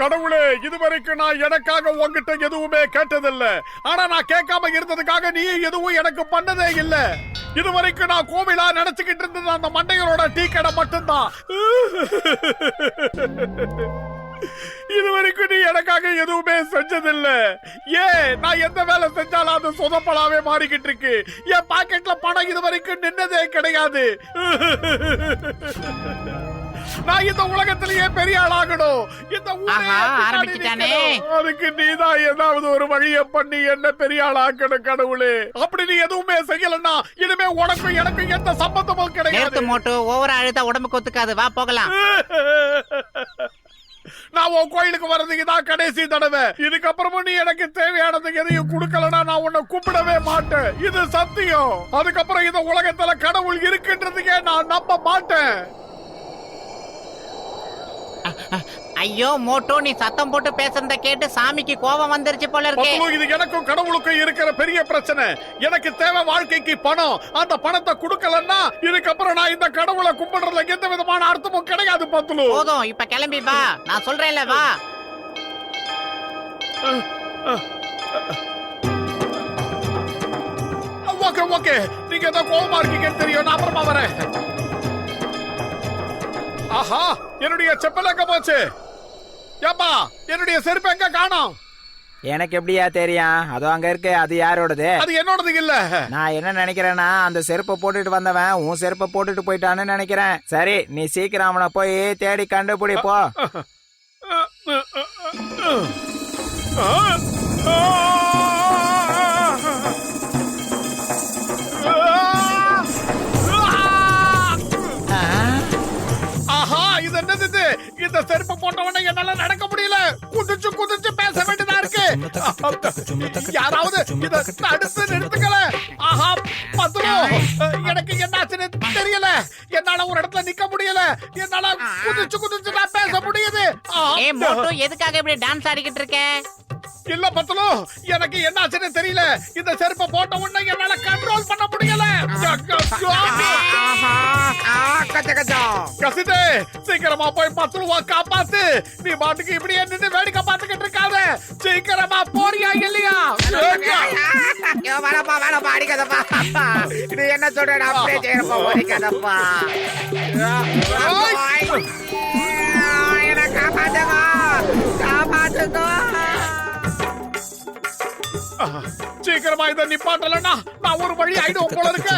கடவுளே, இதுவரைக்கும் நான் எனக்காக உங்ககிட்ட எதுவுமே கேட்டதில்ல. ஆனா நான் கேட்காம இருந்ததுக்காக நீ எதுவும் எனக்கு பண்ணதே இல்ல. இதுவரைக்கும் நான் கோவிலா நினைச்சுக்கிட்டு இருந்தது அந்த மண்டைகளோட டீ கடை மட்டும்தான். இதுவரைக்கும் நீ எனக்காக எதுவுமே செஞ்சதில்ல. நான் எந்த வேலை செஞ்சாலும் அது சொதப்பலாவே மாறிக்கிட்டு இருக்கு. என் பாக்கெட்ல பணம் இதுவரைக்கும் நின்னதே கிடையாது. நான் இந்த உலகத்திலேயே பெரிய ஆளாகணும். இந்த அதுக்கு நீதான் ஏதாவது ஒரு வழியை பண்ணி என்ன பெரிய ஆளாக்கணும் கடவுளே. அப்படி நீ எதுவுமே செய்யலன்னா இனிமே உனக்கும் எனக்கும் எந்த சம்பந்தமும் கிடையாது. ஓவரா அழுத்தா உடம்புக்கு ஒத்துக்காது. வா போகலாம். நான் உன் கோயிலுக்கு வர்றதுக்கு தான் கடைசி தடவை. இதுக்கப்புறமும் நீ எனக்கு தேவையானதுக்கு எதையும் கொடுக்கலன்னா நான் உன்னை கூப்பிடவே மாட்டேன். இது சத்தியம். அதுக்கப்புறம் இந்த உலகத்துல கடவுள் இருக்குன்றதுக்கே நான் நம்ப மாட்டேன். ஐயோ மோட்டோ, நீ சத்தம் போட்டு பேசுறத கேட்டு சாமிக்கு கோபம் வந்துருச்சு போல இருக்கு. இது எனக்கும் கடவுளுக்கும் இருக்கிற பெரிய பிரச்சனை. எனக்கு தேவை வாழ்க்கைக்கு பணம். அந்த பணத்தை கொடுக்கலன்னா இதுக்கப்புறம் நான் இந்த கடவுளை கும்பிடுறதுல எந்த விதமான அர்த்தமும் கிடையாது. பத்துலு போதும், இப்ப கிளம்பி வா. நான் சொல்றேன்ல, வா. ஓகே ஓகே, நீங்க ஏதோ கோபமா இருக்கீங்கன்னு தெரியும். நான் அப்புறமா வரேன். ஆஹா, என்னுடைய செப்பல் எங்க போச்சு? ஏப்பா, என்னுடைய செருப்பு எங்க காணோம்? எனக்கு எப்படியா தெரியும்? அதோ அங்க இருக்கு. அது யாரோடது? அது என்னோடது இல்ல. நான் என்ன நினைக்கிறேன்னா, அந்த செருப்பை போட்டுட்டு வந்தவன் உன் செருப்பை போட்டுட்டு போயிட்டான்னு நினைக்கிறேன். சரி, நீ சீக்கிரம் அவனை போய் தேடி கண்டுபிடி போ. இந்த செருப்பு போட்டவன என்னால நடக்க முடியல. குதிச்சு குதிச்சு பேச வேண்டியதா இருக்கு. யாராவது இத தடுத்து நிறுத்துக்கல. ஆஹா, பத்ரு, எனக்கு என்னாச்சுன்னு தெரியல. என்னால ஒரு இடத்துல நிக்க முடியல. என்னால குதிச்சு குதிச்சு நான் பேச முடியுது. எதுக்காக இப்படி டான்ஸ் ஆடிக்கிட்டு இருக்க? இல்ல பத்ரு, எனக்கு என்னாச்சுன்னு தெரியல. இந்த செருப்பை போட்ட உடனே என்னால கண்ட்ரோல் பண்ண முடியல. கசிதே, சீக்கிரமா போய் பத்ருவா காப்பாத்து. நீ பாட்டுக்கு இப்படியே நின்று வேடிக்கை பார்த்துக்கிட்டு இருக்காத. சீக்கிரமா போறியா இல்லையா? வேணப்பா, அடிக்காதப்பா. இது என்ன சொல்ற? அப்படியே செய்யறப்பா, ஓடிக்காதப்பா. என்ன காப்பாத்துங்க, காப்பாத்துங்க. சீக்கிரமா இதை நிப்பாட்டலன்னா நான் ஒரு வழி ஆயிடுவோம் போல இருக்கு.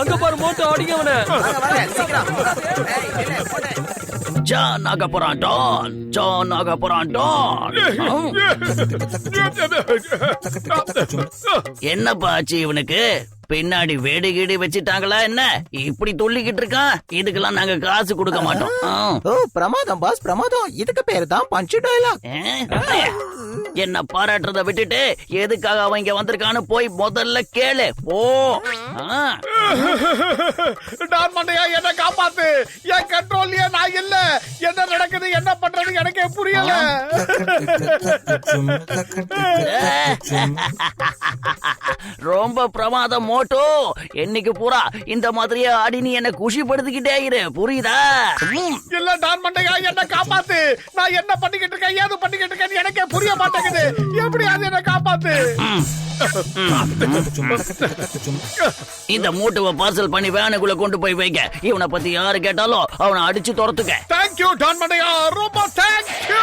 அங்க பாரு, மோட்டோ அடிங்க அவனை. ஜான் ஆக போறான் டான், ஜான் ஆக போறான் டான். என்னப்பா ஆச்சு இவனுக்கு? பின்னாடி வேடி கீடி வச்சிட்டாங்களா என்ன? இப்படி துள்ளிக்கிட்டு இருக்கான். இதுக்கெல்லாம் நாங்க காசு கொடுக்க மாட்டோம். பிரமாதம் பாஸ், பிரமாதம். இதுக்கு பேரு தான் பஞ்ச் டயலாக். என்ன பாராட்டுறத விட்டுட்டு எதுக்காக அவன் இங்க வந்திருக்கான்னு போய் முதல்ல கேளு. போ. டான் மண்டையா, என்ன காப்பாத்து. என் கண்ட்ரோல்லயே நான் இல்ல. என்ன நடக்குது, என்ன பண்றது எனக்கே புரியல. ரொம்ப பிரமாதம் மோட்டோ. என்னைக்கு பூரா இந்த மாதிரியே ஆடி நீ என்ன குஷிப்படுத்திக்கிட்டே இரு, புரியுதா? இல்ல டான் மண்டையா, என்ன காப்பாத்து. நான் என்ன பண்ணிக்கிட்டு இருக்கேன், ஏது பண்ணிக்கிட்டு இருக்கேன் எனக்கே புரிய மாட்டேங்குது. எப்படியாவது என்ன காப்பாத்து. இந்த மூட்டுவை பார்சல் பண்ணி வேனுக்குள்ள கொண்டு போய் வைக்க. இவனை பத்தி யாரு கேட்டாலும் அவனை அடிச்சு துரத்துக்க. தேங்க்யூ டான் மண்டையா, ரொம்ப தேங்க்யூ.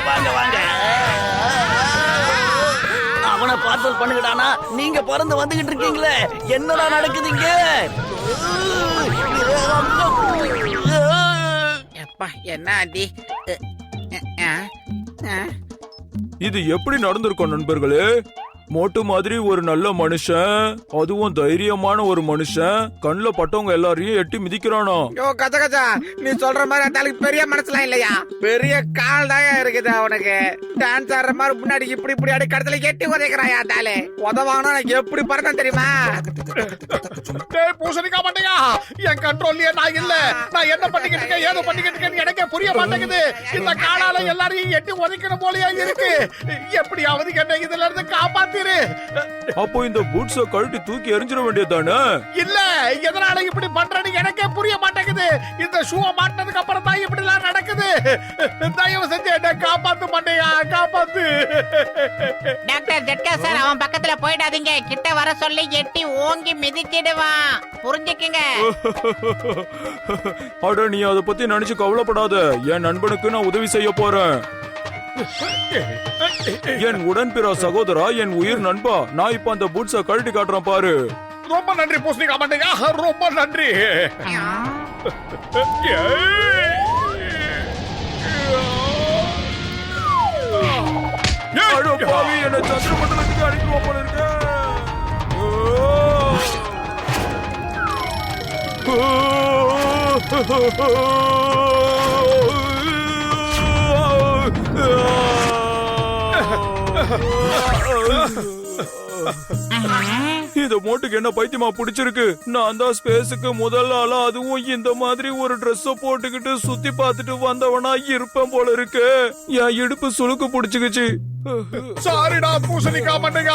வாங்க வாங்க. அவனை பார்த்து பார்சல் பண்ணுங்கடானா நீங்க பறந்து வந்துகிட்டு இருக்கீங்களே, என்னடா நடக்குதுங்க? எப்பா என்ன அடி. இது எப்படி நடந்திருக்கும் நண்பர்களே? மோட்டு மாதிரி ஒரு நல்ல மனுஷன், அதுவும் தைரியமான ஒரு மனுஷன், கண்ணுல பட்டவங்க எல்லாரையும் எட்டி மிதிக்கிறானா? யோ கச்ச கச்சா, நீ சொல்ற மாதிரி அந்தாளுக்கு பெரிய மனசுலாம் இல்லையா? பெரிய கால் தாயா இருக்குது அவனுக்கு. டான்ஸ் ஆடுற மாதிரி முன்னாடி இப்படி இப்படி அடி கடத்துல எட்டி உதைக்கிறாயா அந்தாளு. உதவாங்கன்னா எனக்கு எப்படி பறக்கும் தெரியுமா? டேய் பூசணிக்கா மாட்டேங்க, என் கண்ட்ரோல்லயே நான் இல்ல. நான் என்ன பண்ணிக்கிட்டு இருக்கேன், ஏதோ பண்ணிக்கிட்டு இருக்கேன்னு எனக்கே புரிய மாட்டேங்குது. இந்த காலால எல்லாரையும் எட்டி உதைக்கணும் போலயே இருக்கு. எப்படியாவது என்ன இதுல இருந்து காப்பாத்திரு. அப்போ இந்த பூட்ஸ கழட்டி தூக்கி எறிஞ்சிட வேண்டியதானே? இல்ல, எதனால இப்படி பண்றேன்னு எனக்கே புரிய மாட்டேங்குது. இந்த ஷூவை மாட்டினதுக்கு அப்புறம் தான் இப்படி எல்லாம் நடக்குது. தயவு செஞ்சு என்ன காப்பாத்து மாட்டேயா, காப்பாத்து. டாக்டர் ஜட்கா சார், அவன் பக்கத்துல போயிடாதீங்க. கிட்ட வர சொல்லி எட்டி ஓங்கி மிதிச்சிடுவான், புரிஞ்சுக்குங்க. அட நீ அதை பத்தி நினைச்சு கவலைப்படாத, என் நண்பனுக்கு நான் உதவி செய்ய போறேன். என் உடன்பிறா சகோதரா, என் உயிர் நண்பா, நான் இப்ப அந்த பூட்ஸ கழட்டி காட்டுறேன் பாரு. ரொம்ப நன்றி பூசணிக்கா மாட்டேங்க, ரொம்ப நன்றி. அட பாவி, என்னை சந்திரமண்டலத்துக்கு அனுப்பிடுவோம் போல இருக்கு. இந்த மோட்டுக்கு என்ன பைத்தியமா பிடிச்சிருக்கு? நான் தான் ஸ்பேஸுக்கு முதல் ஆளா, அதுவும் இந்த மாதிரி ஒரு Dress போட்டுக்கிட்டு சுத்தி பார்த்துட்டு வந்தவனா இருப்பேன் போல இருக்கு. என் இடுப்பு சுளுக்கு பிடிச்சுக்குச்சு. சாரிடா பூசணிக்கா மாட்டேங்க,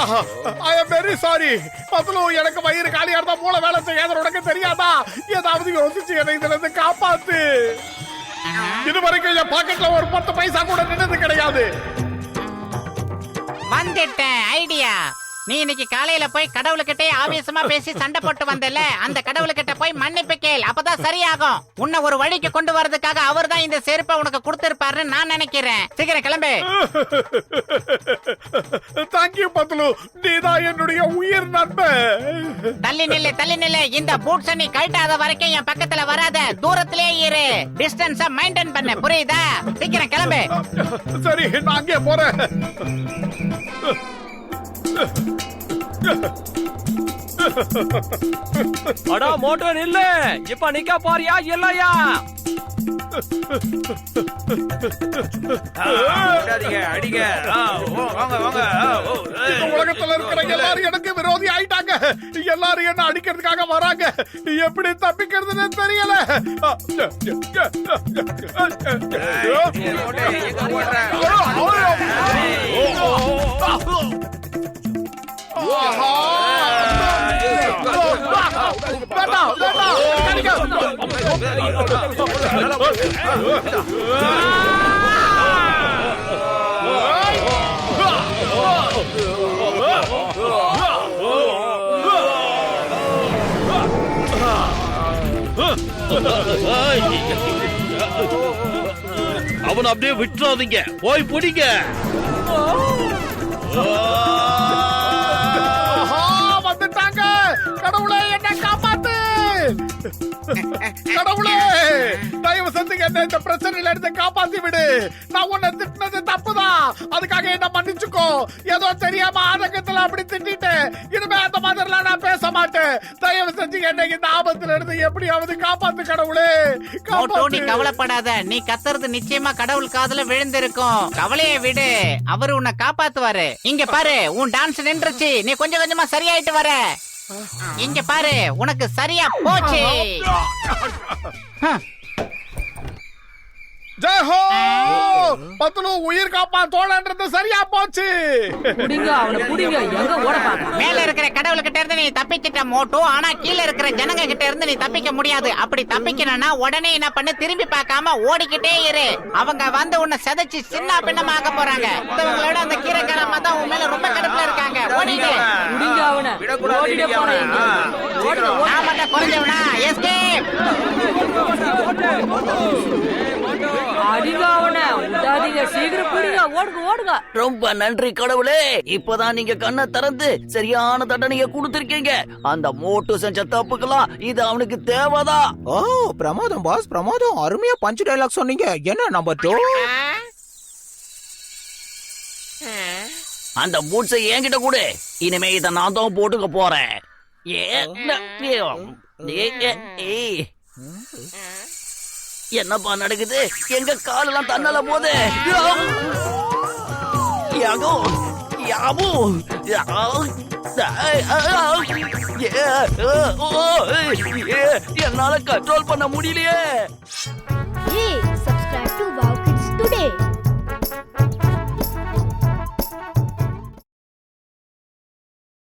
ஐ அம் வெரி சாரி. பத்தலும் எனக்கு வயிறு காலியா இருந்தா மூளை வேலை செய்யாத உனக்கு தெரியாதா? ஏதாவது யோசிச்சு என்னை இதுல இருந்து காப்பாத்து. இது வரைக்கும் என் பாக்கெட்ல ஒரு 10 பைசா கூட நின்னது கிடையாது. வந்துட்டேன் ஐடியா. நீ இன்னைக்கு காலையில போய் கடவுளுக்கிட்டே ஆவேசமா பேசி சண்டை போட்டு வந்தல, அந்த கடவுளுக்கிட்ட போய் மன்னிப்பு கேள், அப்பதான் சரியாகும். உன்னை ஒரு வழிக்கு கொண்டு வரதுக்காக அவர் தான் இந்த செருப்பை உனக்கு கொடுத்திருப்பாருன்னு நான் நினைக்கிறேன். சீக்கிரம் கிளம்பு. தேங்க்யூ பத்லு, நீதான் என்னுடைய உயிர் நண்பன். தள்ளி நில்லு. இந்த பூட்ஸ நீ கழட்டாத வரைக்கும் என் பக்கத்துல வராத, தூரத்திலே இரு. டிஸ்டன்ஸ மெயின்டைன் பண்ணு, புரியுதா? சீக்கிரம் கிளம்பு. சரி, நான் அங்கே போறேன். அடா மோட்டோ நில்லு, இப்ப நிக்க போறியா இல்லையா? அடிங்க, வாங்க வாங்க. இந்த உலகத்துல இருக்கிற எல்லாரும் எனக்கு விரோதி ஆயிட்டாங்க. எல்லாரும் என்ன அடிக்கிறதுக்காக வராங்க. எப்படி தப்பிக்கிறதுன்னு தெரியல. அவன் அப்படியே விட்டுறாதீங்க, போய் பிடிங்க. வந்துட்டாங்க. கடவுளே என்ன காப்பாத்து. கடவுளே தயவு செஞ்சு என்ன இந்த பிரச்சனையில இருந்து காப்பாத்தி விடு. நான் உன்னை திட்டினது தப்புதான், அதுக்காக என்ன மன்னிச்சுக்கோ. ஏதோ தெரியாம ஆதங்கத்துல அப்படி திட்டிட்டேன். இனிமே அந்த மாதிரிலாம் நான் பேச மாட்டேன். தயவு செஞ்சு என்ன இந்த ஆபத்துல இருந்து எப்படியாவது காப்பாத்து கடவுளே, மோட்டோ, நீ காப்பாத்து. கவலைப்படாத. நீ கத்துறது நிச்சயமா கடவுள் காதுல விழுந்திருக்கும். கவலையை விடு, அவரு உன்னை காப்பாத்துவாரு. இங்க பாரு, உன் டான்ஸ் நின்றுச்சு. நீ கொஞ்சம் கொஞ்சமா சரியாயிட்டு வர. இங்க பாரு, உனக்கு சரியா போச்சு. ஜெய் ஹோ பத்லு, உயிர் காப்பா தோழன்றது சரியா போச்சு. புடிங்க அவனை, புடிங்க. எங்க ஓட பாக்க? மேல இருக்கிற கடவுள்கிட்ட இருந்து நீ தப்பிச்சிட்ட மோட்டோ, ஆனா கீழ இருக்கிற ஜனங்க கிட்ட இருந்து நீ தப்பிக்க முடியாது. அப்படி தப்பிக்கணும்னா உடனே என்ன பண்ணு, திரும்பி பார்க்காம ஓடிக்கிட்டே இரு. அவங்க வந்து உன்னை செதைச்சு சின்ன பின்னமாக்க போறாங்க. மத்தவங்களோட அந்த கீரைக்காரமா தான் உன் மேல ரொம்ப கடுப்புல இருக்காங்க. ஓடிடு. புடிங்க அவனை. ஓடிட போறேன். நான் மட்டும் குறைஞ்சவனா? எஸ்கேப். அடிங்க அவனை விடாதீங்க சீக்கிரம் பிடிங்க ஓடுங்க ஓடுங்க ரொம்ப நன்றி கடவுளே, இப்பதான் நீங்க கண்ணை திறந்து சரியான தண்டனையை கொடுத்திருக்கீங்க. அந்த மோட்டு செஞ்ச தப்புக்கெல்லாம் இது அவனுக்கு தேவைதான். ஓ பிரமாதம் பாஸ், பிரமாதம். அருமையா பஞ்ச் டயலாக் சொன்னீங்க. என்ன நம்பர் 2? அந்த பூட்ஸை என்கிட்ட கொடு. இனிமே இதை நான் தான் போட்டுக்க போறேன். என்னப்பா நடக்குது? எங்க காலெல்லாம் தன்னால போது. என்னால கண்ட்ரோல் பண்ண முடியலையே. ஏய்